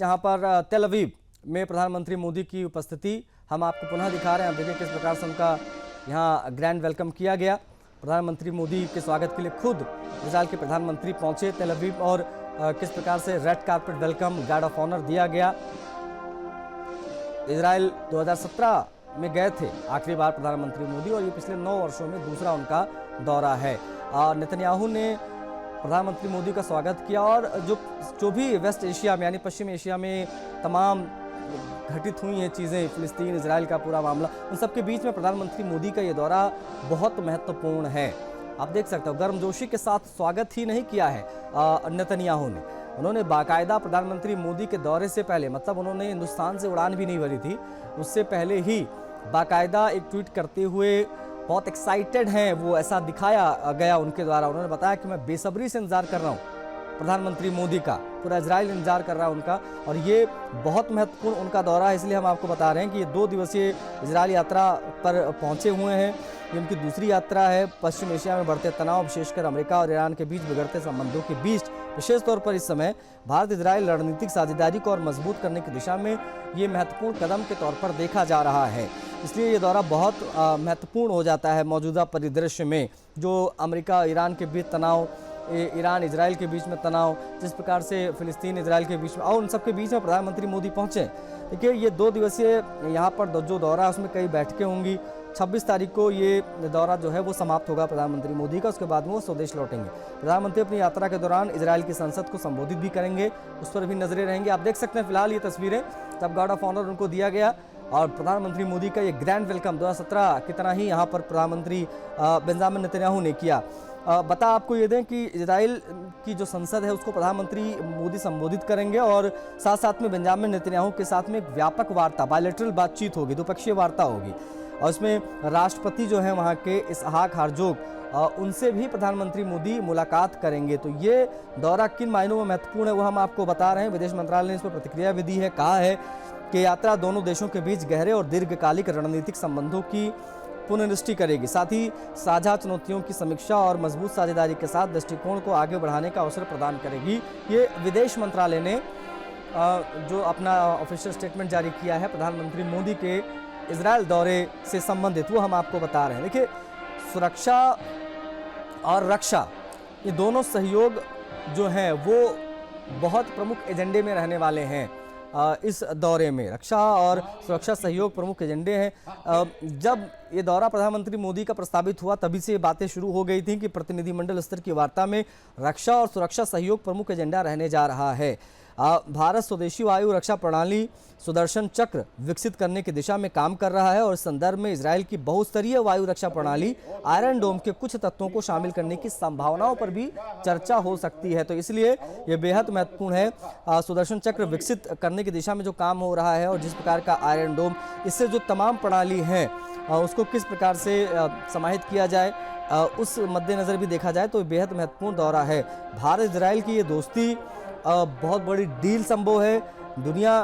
जहां पर तेल अवीव में प्रधानमंत्री मोदी की उपस्थिति हम आपको पुनः दिखा रहे हैं। आप देखिए किस प्रकार से उनका यहाँ ग्रैंड वेलकम किया गया। प्रधानमंत्री मोदी के स्वागत के लिए खुद इजराइल के प्रधानमंत्री पहुंचे तेल अवीव और किस प्रकार से red carpet welcome, guard of honour दिया गया। इजराइल 2017 में गए थे आखिरी बार प्रधानमंत्री मोदी और ये पिछले 9 वर्षों में दूसरा उनका दौरा है। नेतन्याहू ने प्रधानमंत्री मोदी का स्वागत किया और जो भी वेस्ट एशिया में यानी पश्चिम एशिया में तमाम घटित हुई हैं चीज़ें, फिलिस्तीन इजराइल का पूरा मामला, उन सब के बीच में प्रधानमंत्री मोदी का ये दौरा बहुत महत्वपूर्ण है। आप देख सकते हो गर्मजोशी के साथ स्वागत ही नहीं किया है नेतन्याहू ने। उन्होंने बाकायदा प्रधानमंत्री मोदी के दौरे से पहले, मतलब उन्होंने हिंदुस्तान से उड़ान भी नहीं भरी थी, उससे पहले ही बाकायदा एक ट्वीट करते हुए बहुत एक्साइटेड हैं वो, ऐसा दिखाया गया उनके द्वारा। उन्होंने बताया कि मैं बेसब्री से इंतजार कर रहा हूँ प्रधानमंत्री मोदी का, पूरा इजराइल इंतजार कर रहा है उनका और ये बहुत महत्वपूर्ण उनका दौरा है। इसलिए हम आपको बता रहे हैं कि ये 2 दिवसीय इजराइल यात्रा पर पहुंचे हुए हैं। ये उनकी दूसरी यात्रा है। पश्चिम एशिया में बढ़ते तनाव, विशेषकर अमेरिका और ईरान के बीच बिगड़ते संबंधों के बीच विशेष तौर पर इस समय भारत इजराइल रणनीतिक साझेदारी को और मजबूत करने की दिशा में ये महत्वपूर्ण कदम के तौर पर देखा जा रहा है। इसलिए ये दौरा बहुत महत्वपूर्ण हो जाता है मौजूदा परिदृश्य में, जो अमेरिका ईरान के बीच तनाव, ईरान इजराइल के बीच में तनाव, जिस प्रकार से फिलिस्तीन इजराइल के बीच में और उन सब के बीच में प्रधानमंत्री मोदी पहुंचे। देखिए ये 2 दिवसीय यहाँ पर जो दौरा है उसमें कई बैठकें होंगी। 26 तारीख को ये दौरा जो है वो समाप्त होगा प्रधानमंत्री मोदी का। उसके बाद में वो स्वदेश लौटेंगे। प्रधानमंत्री अपनी यात्रा के दौरान इजराइल की संसद को संबोधित भी करेंगे, उस पर भी नजरें रहेंगी। आप देख सकते हैं फिलहाल ये तस्वीरें, तब गार्ड ऑफ ऑनर उनको दिया गया और प्रधानमंत्री मोदी का ये ग्रैंड वेलकम 2017 की तरह ही यहाँ पर प्रधानमंत्री बेंजामिन नेतन्याहू ने किया। बता आपको ये दें कि इजराइल की जो संसद है उसको प्रधानमंत्री मोदी संबोधित करेंगे और साथ साथ में बेंजामिन नेतन्याहू के साथ में एक व्यापक वार्ता, बायलैटरल बातचीत होगी, द्विपक्षीय वार्ता होगी और इसमें राष्ट्रपति जो है वहाँ के इसहाक हर्जोग, उनसे भी प्रधानमंत्री मोदी मुलाकात करेंगे। तो ये दौरा किन मायनों में महत्वपूर्ण है वो हम आपको बता रहे हैं। विदेश मंत्रालय ने इस पर प्रतिक्रिया भी दी है। कहा है कि यात्रा दोनों देशों के बीच गहरे और दीर्घकालिक रणनीतिक संबंधों की पुनर्दृष्टि करेगी, साथ ही साझा चुनौतियों की समीक्षा और मजबूत साझेदारी के साथ दृष्टिकोण को आगे बढ़ाने का अवसर प्रदान करेगी। ये विदेश मंत्रालय ने जो अपना ऑफिशियल स्टेटमेंट जारी किया है प्रधानमंत्री मोदी के इजराइल दौरे से संबंधित, वो हम आपको बता रहे हैं। देखिए सुरक्षा और रक्षा ये दोनों सहयोग जो हैं वो बहुत प्रमुख एजेंडे में रहने वाले हैं। इस दौरे में रक्षा और सुरक्षा सहयोग प्रमुख एजेंडे हैं। जब ये दौरा प्रधानमंत्री मोदी का प्रस्तावित हुआ तभी से ये बातें शुरू हो गई थी कि प्रतिनिधिमंडल स्तर की वार्ता में रक्षा और सुरक्षा सहयोग प्रमुख एजेंडा रहने जा रहा है। भारत स्वदेशी वायु रक्षा प्रणाली सुदर्शन चक्र विकसित करने की दिशा में काम कर रहा है और इस संदर्भ में इजराइल की बहुस्तरीय वायु रक्षा प्रणाली आयरन डोम के कुछ तत्वों को शामिल करने की संभावनाओं पर भी चर्चा हो सकती है। तो इसलिए यह बेहद महत्वपूर्ण है सुदर्शन चक्र विकसित करने की दिशा में जो काम हो रहा है और जिस प्रकार का आयरन डोम, इससे जो तमाम प्रणाली है उसको किस प्रकार से समाहित किया जाए, उस मद्देनजर भी देखा जाए तो बेहद महत्वपूर्ण दौरा है। भारत इजराइल की ये दोस्ती बहुत बड़ी डील संभव है। दुनिया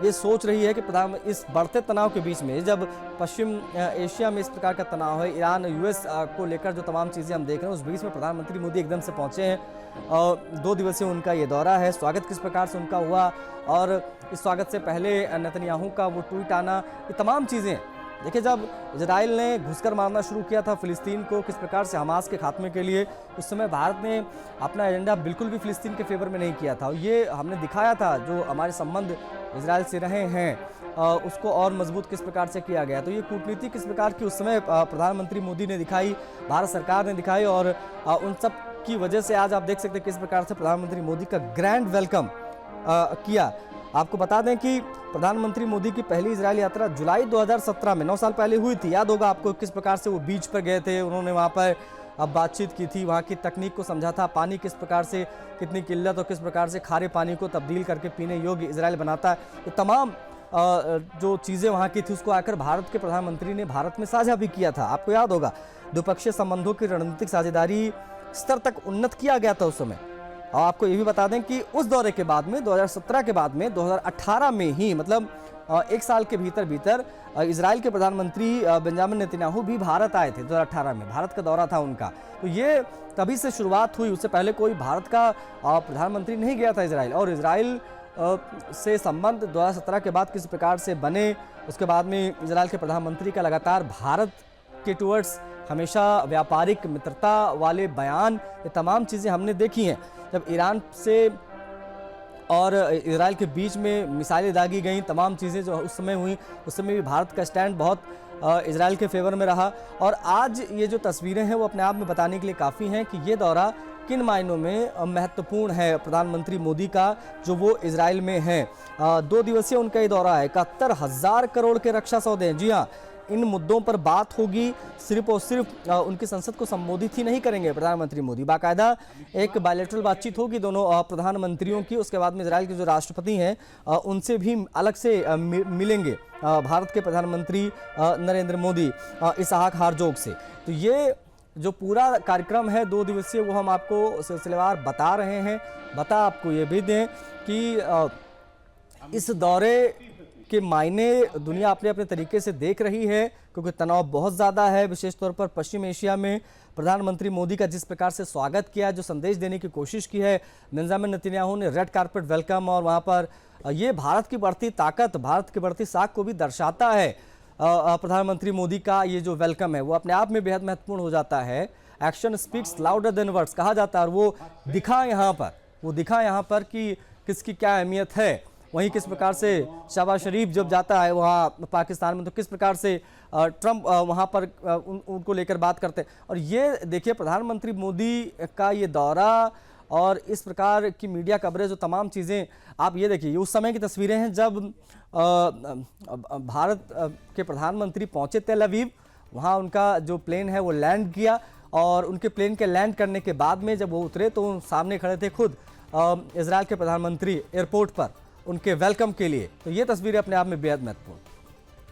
ये सोच रही है कि इस बढ़ते तनाव के बीच में, जब पश्चिम एशिया में इस प्रकार का तनाव है, ईरान यूएस को लेकर जो तमाम चीज़ें हम देख रहे हैं, उस बीच में प्रधानमंत्री मोदी एकदम से पहुंचे हैं। 2 दिवसीय उनका ये दौरा है। स्वागत किस प्रकार से उनका हुआ और इस स्वागत से पहले नेतन्याहू का वो ट्वीट आना, ये तमाम चीज़ें देखिए। जब इजराइल ने घुसकर मारना शुरू किया था फिलिस्तीन को, किस प्रकार से हमास के खात्मे के लिए, उस समय भारत ने अपना एजेंडा बिल्कुल भी फिलिस्तीन के फेवर में नहीं किया था। ये हमने दिखाया था, जो हमारे संबंध इजराइल से रहे हैं उसको और मजबूत किस प्रकार से किया गया। तो ये कूटनीति किस प्रकार की उस समय प्रधानमंत्री मोदी ने दिखाई, भारत सरकार ने दिखाई और उन सब की वजह से आज आप देख सकते हैं किस प्रकार से प्रधानमंत्री मोदी का ग्रैंड वेलकम किया। आपको बता दें कि प्रधानमंत्री मोदी की पहली इजराइल यात्रा जुलाई 2017 में 9 साल पहले हुई थी। याद होगा आपको किस प्रकार से वो बीच पर गए थे, उन्होंने वहाँ पर बातचीत की थी, वहाँ की तकनीक को समझा था, पानी किस प्रकार से कितनी किल्लत और किस प्रकार से खारे पानी को तब्दील करके पीने योग्य इजराइल बनाता है। तो तमाम जो चीज़ें वहाँ की थी उसको आकर भारत के प्रधानमंत्री ने भारत में साझा भी किया था। आपको याद होगा द्विपक्षीय संबंधों की रणनीतिक साझेदारी स्तर तक उन्नत किया गया था उस समय। और आपको ये भी बता दें कि उस दौरे के बाद में 2017 के बाद में 2018 में ही, मतलब 1 साल के भीतर इजराइल के प्रधानमंत्री बेंजामिन नेतन्याहू भी भारत आए थे। 2018 में भारत का दौरा था उनका। तो ये तभी से शुरुआत हुई, उससे पहले कोई भारत का प्रधानमंत्री नहीं गया था इजराइल। और इजराइल से संबंध 2017 के बाद किस प्रकार से बने, उसके बाद में इजराइल के प्रधानमंत्री का लगातार भारत के टुवर्ड्स हमेशा व्यापारिक मित्रता वाले बयान, ये तमाम चीज़ें हमने देखी हैं। जब ईरान से और इजराइल के बीच में मिसाइलें दागी गई, तमाम चीज़ें जो उस समय हुई, उस समय भी भारत का स्टैंड बहुत इजराइल के फेवर में रहा। और आज ये जो तस्वीरें हैं वो अपने आप में बताने के लिए काफ़ी हैं कि ये दौरा किन मायनों में महत्वपूर्ण है प्रधानमंत्री मोदी का, जो वो इजराइल में हैं। 2 दिवसीय उनका ये दौरा है। 71,000 करोड़ के रक्षा सौदे हैं। जी हाँ, इन मुद्दों पर बात होगी। सिर्फ और सिर्फ उनकी संसद को संबोधित ही नहीं करेंगे प्रधानमंत्री मोदी, बाकायदा एक बायलैटरल बातचीत होगी दोनों प्रधानमंत्रियों की। उसके बाद में इजराइल के जो राष्ट्रपति हैं उनसे भी अलग से मिलेंगे भारत के प्रधानमंत्री नरेंद्र मोदी इसहाक हर्जोग से। तो ये जो पूरा कार्यक्रम है 2 दिवसीय, वो हम आपको सिलसिलेवार बता रहे हैं। बता आपको ये भी दें कि इस दौरे के मायने दुनिया अपने अपने तरीके से देख रही है, क्योंकि तनाव बहुत ज़्यादा है, विशेष तौर पर पश्चिम एशिया में। प्रधानमंत्री मोदी का जिस प्रकार से स्वागत किया, जो संदेश देने की कोशिश की है बेंजामिन नेतन्याहू ने, रेड कारपेट वेलकम, और वहाँ पर ये भारत की बढ़ती ताकत, भारत की बढ़ती साख को भी दर्शाता है। प्रधानमंत्री मोदी का ये जो वेलकम है वो अपने आप में बेहद महत्वपूर्ण हो जाता है। Action speaks louder than words कहा जाता है, और वो दिखा यहाँ पर कि किसकी क्या अहमियत है। वहीं किस प्रकार से शहबाज शरीफ जब जाता है वहाँ पाकिस्तान में, तो किस प्रकार से ट्रंप वहाँ पर उनको लेकर बात करते हैं। और ये देखिए प्रधानमंत्री मोदी का ये दौरा और इस प्रकार की मीडिया कवरेज, जो तमाम चीज़ें आप ये देखिए, उस समय की तस्वीरें हैं जब भारत के प्रधानमंत्री पहुँचे तेल अवीव। वहाँ उनका जो प्लेन है वो लैंड किया, और उनके प्लेन के लैंड करने के बाद में जब वो उतरे तो सामने खड़े थे खुद इजराइल के प्रधानमंत्री एयरपोर्ट पर उनके वेलकम के लिए। तो ये तस्वीरें अपने आप में बेहद महत्वपूर्ण।